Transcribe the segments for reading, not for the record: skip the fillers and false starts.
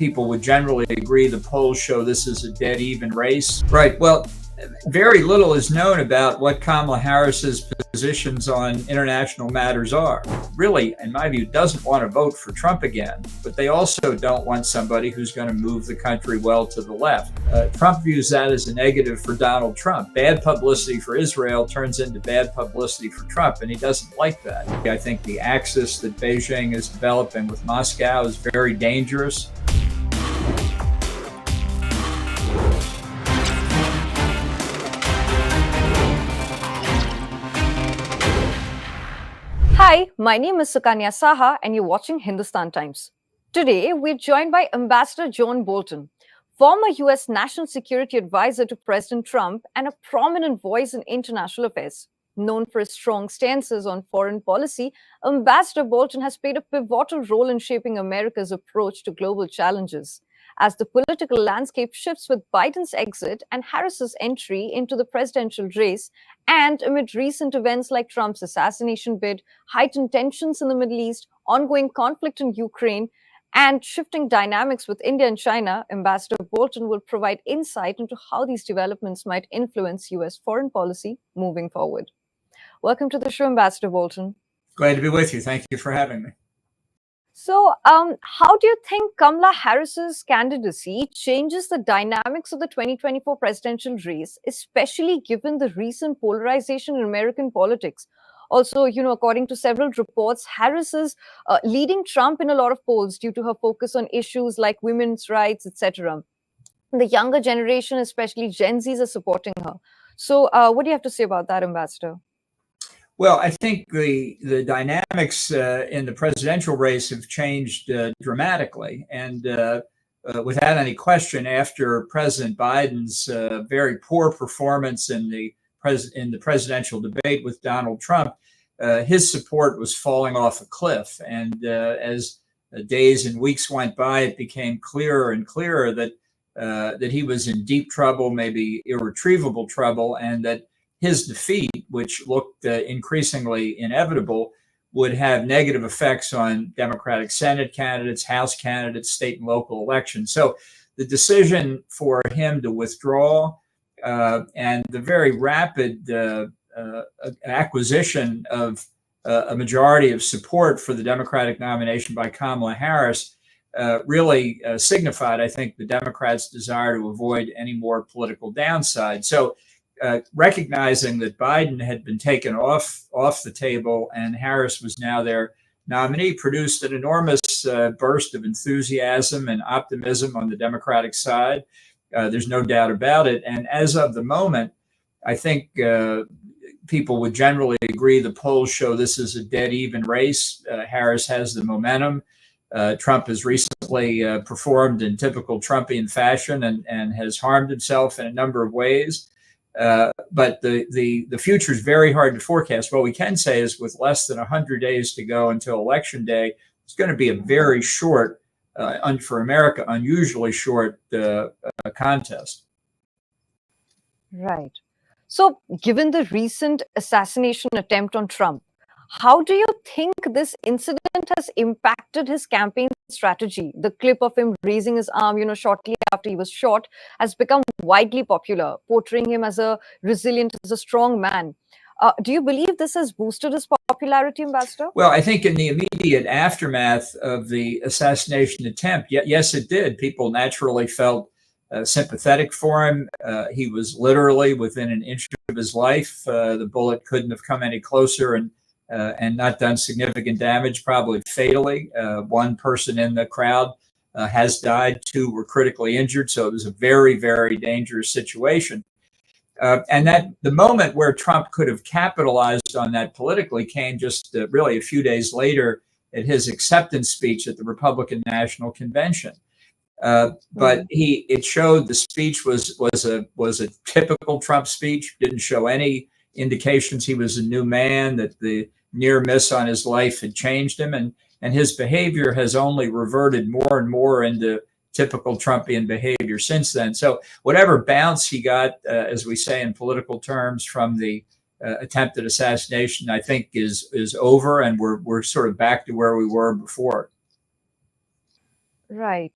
people would generally agree the polls show this is a dead even race. Right. Well, very little is known about what Kamala Harris's positions on international matters are. Really, in my view, doesn't want to vote for Trump again, but they also don't want somebody who's going to move the country well to the left. Trump views that as a negative for Donald Trump. Bad publicity for Israel turns into bad publicity for Trump, and he doesn't like that. I think the axis that Beijing is developing with Moscow is very dangerous. Hi, my name is Sukanya Saha and you're watching Hindustan Times. Today, we're joined by Ambassador John Bolton, former US National Security Advisor to President Trump and a prominent voice in international affairs. Known for his strong stances on foreign policy, Ambassador Bolton has played a pivotal role in shaping America's approach to global challenges. As the political landscape shifts with Biden's exit and Harris's entry into the presidential race, and amid recent events like Trump's assassination bid, heightened tensions in the Middle East, ongoing conflict in Ukraine, and shifting dynamics with India and China, Ambassador Bolton will provide insight into how these developments might influence US foreign policy moving forward. Welcome to the show, Ambassador Bolton. Glad to be with you. Thank you for having me. So, how do you think Kamala Harris's candidacy changes the dynamics of the 2024 presidential race, especially given the recent polarization in American politics? Also, according to several reports, Harris is leading Trump in a lot of polls due to her focus on issues like women's rights, etc. The younger generation, especially Gen Zs, are supporting her. So, what do you have to say about that, Ambassador? Well, I think the dynamics in the presidential race have changed dramatically. And without any question, after President Biden's very poor performance in the presidential debate with Donald Trump, his support was falling off a cliff. And as days and weeks went by, it became clearer and clearer that he was in deep trouble, maybe irretrievable trouble, and that his defeat, which looked increasingly inevitable, would have negative effects on Democratic Senate candidates, House candidates, state and local elections. So the decision for him to withdraw and the very rapid acquisition of a majority of support for the Democratic nomination by Kamala Harris really signified, I think, the Democrats' desire to avoid any more political downside. So recognizing that Biden had been taken off the table and Harris was now their nominee produced an enormous burst of enthusiasm and optimism on the Democratic side. There's no doubt about it. And as of the moment, I think people would generally agree the polls show this is a dead even race. Harris has the momentum. Trump has recently performed in typical Trumpian fashion and has harmed himself in a number of ways. But the future is very hard to forecast. What we can say is with less than 100 days to go until Election Day, it's going to be a very short, for America, unusually short contest. Right. So, given the recent assassination attempt on Trump, how do you think this incident has impacted his campaign strategy? The clip of him raising his arm, shortly after he was shot, has become widely popular, portraying him as a resilient, as a strong man. Do you believe this has boosted his popularity, Ambassador? Well, I think in the immediate aftermath of the assassination attempt, yes, it did. People naturally felt sympathetic for him. He was literally within an inch of his life. The bullet couldn't have come any closer and not done significant damage, probably fatally. One person in the crowd has died. 2 were critically injured. So it was a very, very dangerous situation. And that the moment where Trump could have capitalized on that politically came just really a few days later at his acceptance speech at the Republican National Convention. But it showed the speech was a typical Trump speech. Didn't show any indications he was a new man, that the near miss on his life had changed him, and his behavior has only reverted more and more into typical Trumpian behavior since then. So whatever bounce he got, as we say in political terms, from the attempted assassination, I think is over, and we're sort of back to where we were before. Right.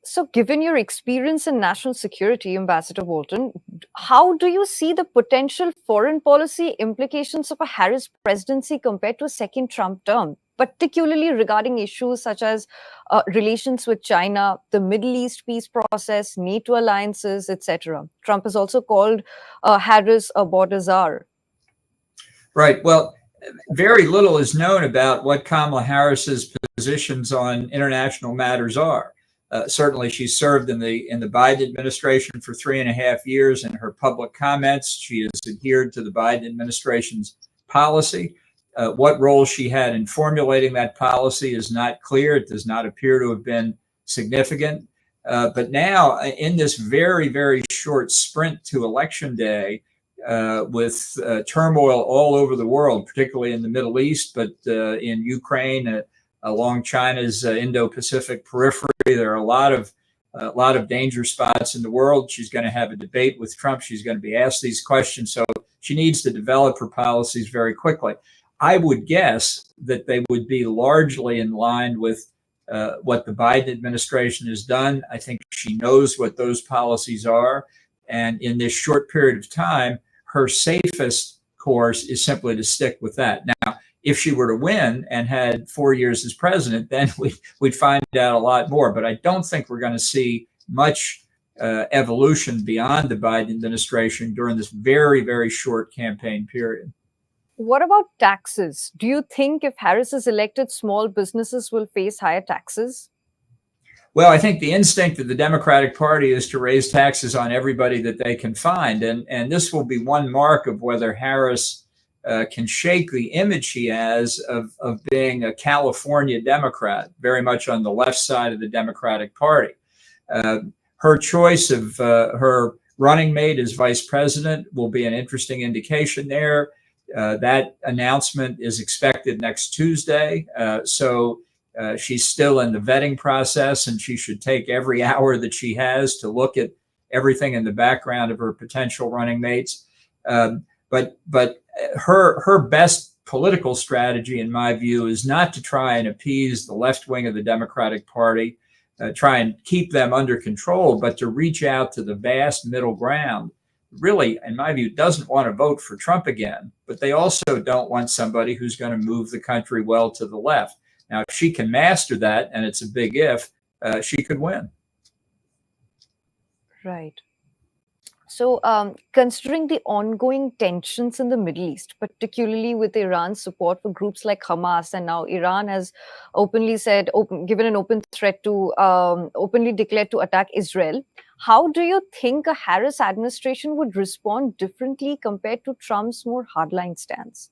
So given your experience in national security, Ambassador Bolton, how do you see the potential foreign policy implications of a Harris presidency compared to a second Trump term, particularly regarding issues such as relations with China, the Middle East peace process, NATO alliances, etc.? Trump has also called Harris a border czar. Right. Well, very little is known about what Kamala Harris's positions on international matters are. Certainly, she served in the Biden administration for 3.5 years. In her public comments, she has adhered to the Biden administration's policy. What role she had in formulating that policy is not clear. It does not appear to have been significant. But now, in this very, very short sprint to Election Day, with turmoil all over the world, particularly in the Middle East, but in Ukraine, along China's Indo-Pacific periphery, there are a lot of danger spots in the world. She's going to have a debate with Trump. She's going to be asked these questions, so she needs to develop her policies very quickly. I would guess that they would be largely in line with what the Biden administration has done. I think she knows what those policies are, and in this short period of time, her safest course is simply to stick with that. Now, if she were to win and had 4 years as president, then we'd find out a lot more. But I don't think we're going to see much evolution beyond the Biden administration during this very, very short campaign period. What about taxes? Do you think if Harris is elected, small businesses will face higher taxes? Well, I think the instinct of the Democratic Party is to raise taxes on everybody that they can find. And this will be one mark of whether Harris can shake the image she has of being a California Democrat, very much on the left side of the Democratic Party. Her choice of her running mate as vice president will be an interesting indication there. That announcement is expected next Tuesday. So she's still in the vetting process, and she should take every hour that she has to look at everything in the background of her potential running mates. But her best political strategy, in my view, is not to try and appease the left wing of the Democratic Party, try and keep them under control, but to reach out to the vast middle ground. Really, in my view, doesn't want to vote for Trump again, but they also don't want somebody who's going to move the country well to the left. Now, if she can master that, and it's a big if, she could win. Right. So, considering the ongoing tensions in the Middle East, particularly with Iran's support for groups like Hamas, and now Iran has openly said, given an open threat to, openly declared to attack Israel, how do you think a Harris administration would respond differently compared to Trump's more hardline stance?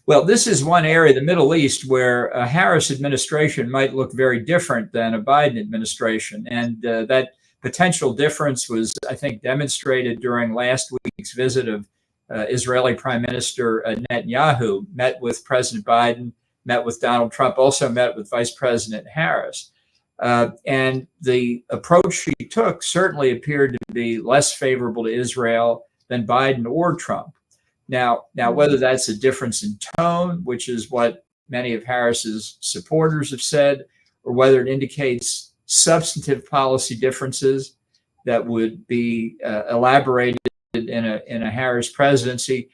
Well, this is one area, the Middle East, where a Harris administration might look very different than a Biden administration. And that potential difference was, I think, demonstrated during last week's visit of Israeli Prime Minister Netanyahu, met with President Biden, met with Donald Trump, also met with Vice President Harris. And the approach she took certainly appeared to be less favorable to Israel than Biden or Trump. Now, whether that's a difference in tone, which is what many of Harris's supporters have said, or whether it indicates substantive policy differences that would be elaborated in a Harris presidency,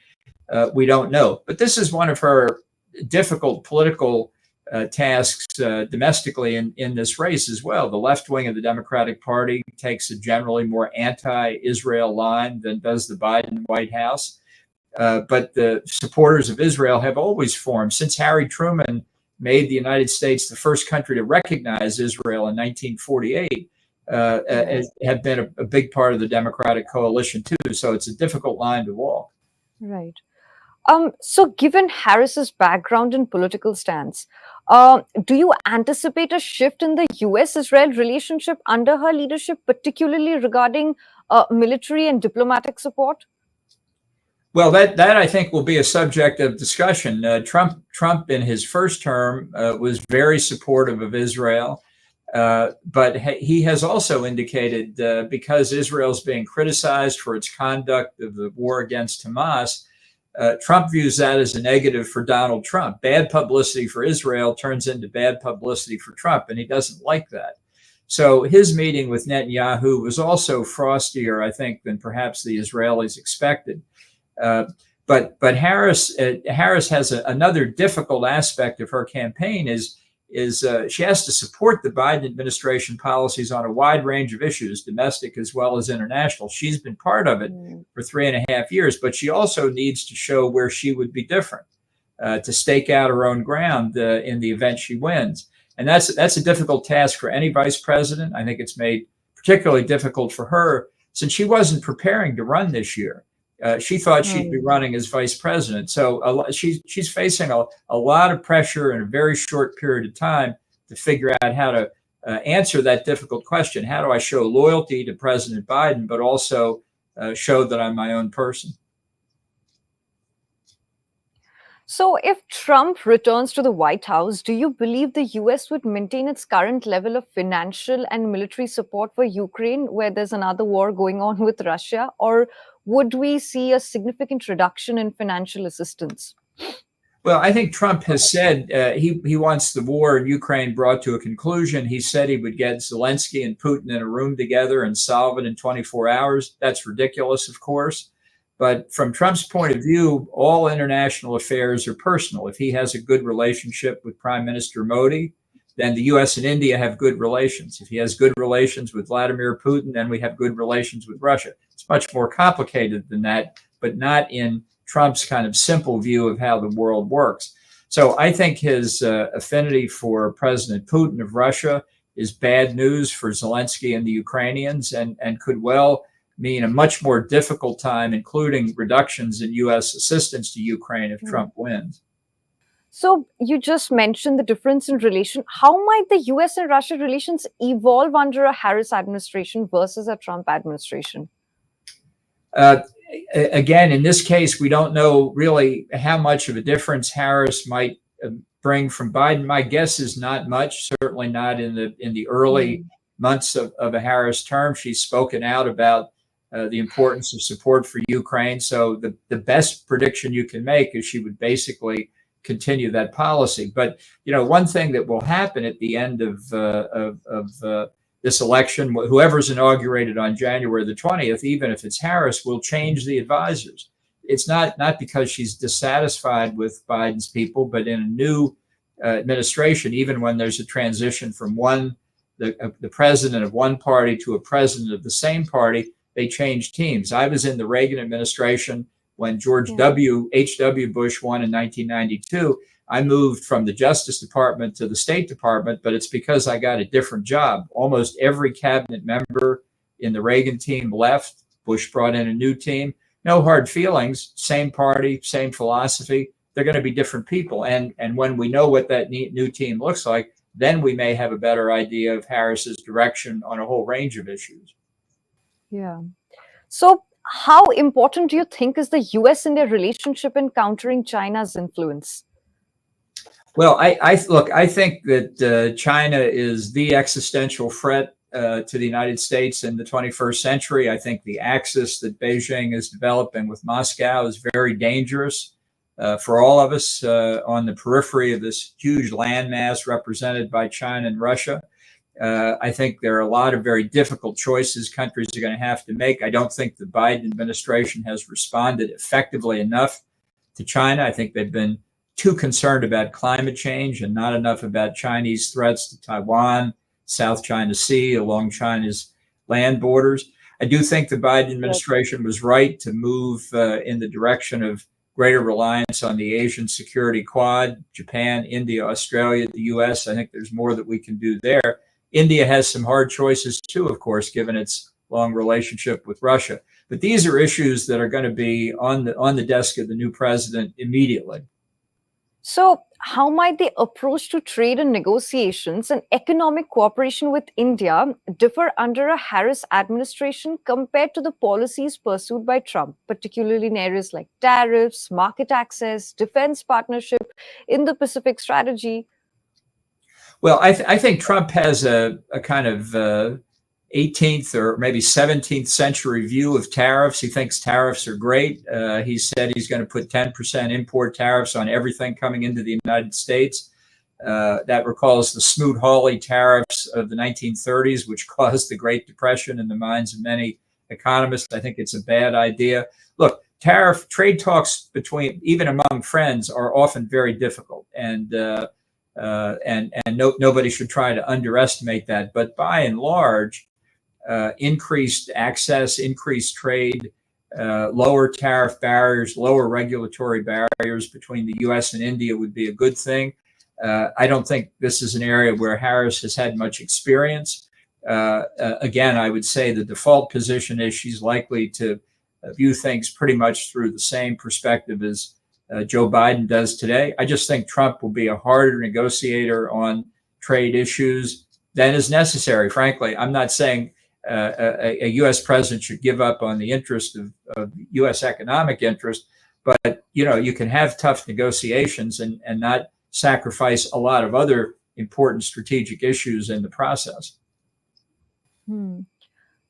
we don't know. But this is one of her difficult political tasks domestically in this race as well. The left wing of the Democratic Party takes a generally more anti-Israel line than does the Biden White House. But the supporters of Israel have always formed, since Harry Truman made the United States the first country to recognize Israel in 1948, have been a big part of the Democratic coalition too. So it's a difficult line to walk. Right. So given Harris's background and political stance, do you anticipate a shift in the US-Israel relationship under her leadership, particularly regarding military and diplomatic support? Well, that I think will be a subject of discussion. Trump in his first term was very supportive of Israel, but he has also indicated because Israel is being criticized for its conduct of the war against Hamas, Trump views that as a negative for Donald Trump. Bad publicity for Israel turns into bad publicity for Trump, and he doesn't like that. So his meeting with Netanyahu was also frostier, I think, than perhaps the Israelis expected. But Harris has another difficult aspect of her campaign is she has to support the Biden administration policies on a wide range of issues, domestic as well as international. She's been part of it for 3.5 years, but she also needs to show where she would be different, to stake out her own ground in the event she wins. And that's a difficult task for any vice president. I think it's made particularly difficult for her since she wasn't preparing to run this year. She thought she'd be running as vice president. So she's facing a lot of pressure in a very short period of time to figure out how to answer that difficult question. How do I show loyalty to President Biden, but also show that I'm my own person? So, if Trump returns to the White House, do you believe the US would maintain its current level of financial and military support for Ukraine, where there's another war going on with Russia? Or would we see a significant reduction in financial assistance? Well, I think Trump has said he wants the war in Ukraine brought to a conclusion. He said he would get Zelensky and Putin in a room together and solve it in 24 hours. That's ridiculous, of course. But from Trump's point of view, all international affairs are personal. If he has a good relationship with Prime Minister Modi, then the US and India have good relations. If he has good relations with Vladimir Putin, then we have good relations with Russia. It's much more complicated than that, but not in Trump's kind of simple view of how the world works. So I think his affinity for President Putin of Russia is bad news for Zelensky and the Ukrainians, and could well mean a much more difficult time, including reductions in U.S. assistance to Ukraine if Trump wins. So you just mentioned the difference in relation. How might the US and Russia relations evolve under a Harris administration versus a Trump administration? Again, in this case, we don't know really how much of a difference Harris might bring from Biden. My guess is not much, certainly not in the early months of a Harris term. She's spoken out about the importance of support for Ukraine. So the best prediction you can make is she would basically continue that policy. But one thing that will happen at the end of this election, whoever's inaugurated on January the 20th, even if it's Harris, will change the advisors. It's not because she's dissatisfied with Biden's people, but in a new administration, even when there's a transition from the president of one party to a president of the same party, they change teams. I was in the Reagan administration when George H.W. Bush won in 1992. I moved from the Justice Department to the State Department, but it's because I got a different job. Almost every cabinet member in the Reagan team left. Bush brought in a new team. No hard feelings, same party, same philosophy. They're going to be different people. And when we know what that new team looks like, then we may have a better idea of Harris's direction on a whole range of issues. Yeah. So how important do you think is the US-India relationship in countering China's influence? Well, I think that China is the existential threat to the United States in the 21st century. I think the axis that Beijing is developing with Moscow is very dangerous for all of us on the periphery of this huge landmass represented by China and Russia. I think there are a lot of very difficult choices countries are going to have to make. I don't think the Biden administration has responded effectively enough to China. I think they've been too concerned about climate change and not enough about Chinese threats to Taiwan, South China Sea, along China's land borders. I do think the Biden administration was right to move in the direction of greater reliance on the Asian security quad, Japan, India, Australia, the US. I think there's more that we can do there. India has some hard choices too, of course, given its long relationship with Russia. But these are issues that are going to be on the desk of the new president immediately. So how might the approach to trade and negotiations and economic cooperation with India differ under a Harris administration compared to the policies pursued by Trump, particularly in areas like tariffs, market access, defense partnership, Indo-Pacific strategy? Well, I think Trump has a kind of 18th or maybe 17th century view of tariffs. He thinks tariffs are great. He said he's going to put 10% import tariffs on everything coming into the United States. That recalls the Smoot-Hawley tariffs of the 1930s, which caused the Great Depression in the minds of many economists. I think it's a bad idea. Look, trade talks between, even among friends, are often very difficult, and nobody should try to underestimate that. But by and large, increased access, increased trade, lower tariff barriers, lower regulatory barriers between the U.S. and India would be a good thing. I don't think this is an area where Harris has had much experience. Again, I would say the default position is she's likely to view things pretty much through the same perspective as Joe Biden does today. I just think Trump will be a harder negotiator on trade issues than is necessary. Frankly, I'm not saying a U.S. president should give up on the interest of U.S. economic interest, but you can have tough negotiations and not sacrifice a lot of other important strategic issues in the process.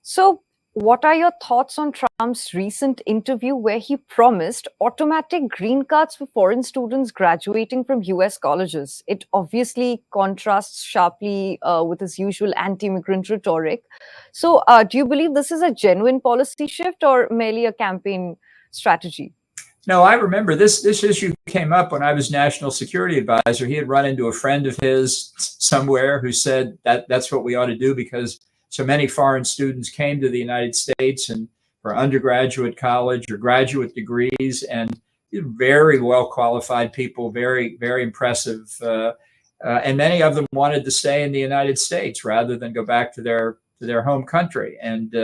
So, what are your thoughts on Trump's recent interview where he promised automatic green cards for foreign students graduating from US colleges? It obviously contrasts sharply with his usual anti-immigrant rhetoric. So, do you believe this is a genuine policy shift or merely a campaign strategy? No, I remember this issue came up when I was national security advisor. He had run into a friend of his somewhere who said that's what we ought to do because so many foreign students came to the United States and for undergraduate college or graduate degrees, and very well qualified people, very, very impressive. And many of them wanted to stay in the United States rather than go back to their home country. And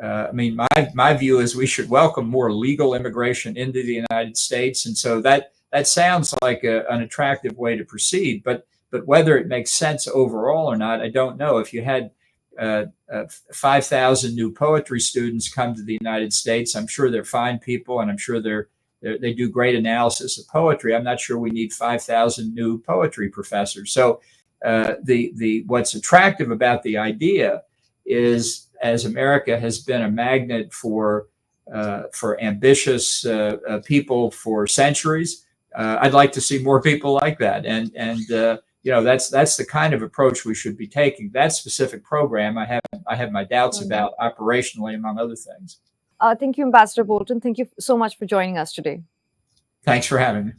I mean, my view is we should welcome more legal immigration into the United States. And so that sounds like an attractive way to proceed. But whether it makes sense overall or not, I don't know. If you had 5,000 new poetry students come to the United States, I'm sure they're fine people, and I'm sure they do great analysis of poetry. I'm not sure we need 5,000 new poetry professors. So what's attractive about the idea is, as America has been a magnet for ambitious people for centuries, I'd like to see more people like that. And that's the kind of approach we should be taking. That specific program, I have my doubts about operationally, among other things. Thank you, Ambassador Bolton. Thank you so much for joining us today. Thanks for having me.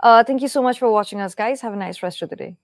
Thank you so much for watching us, guys. Have a nice rest of the day.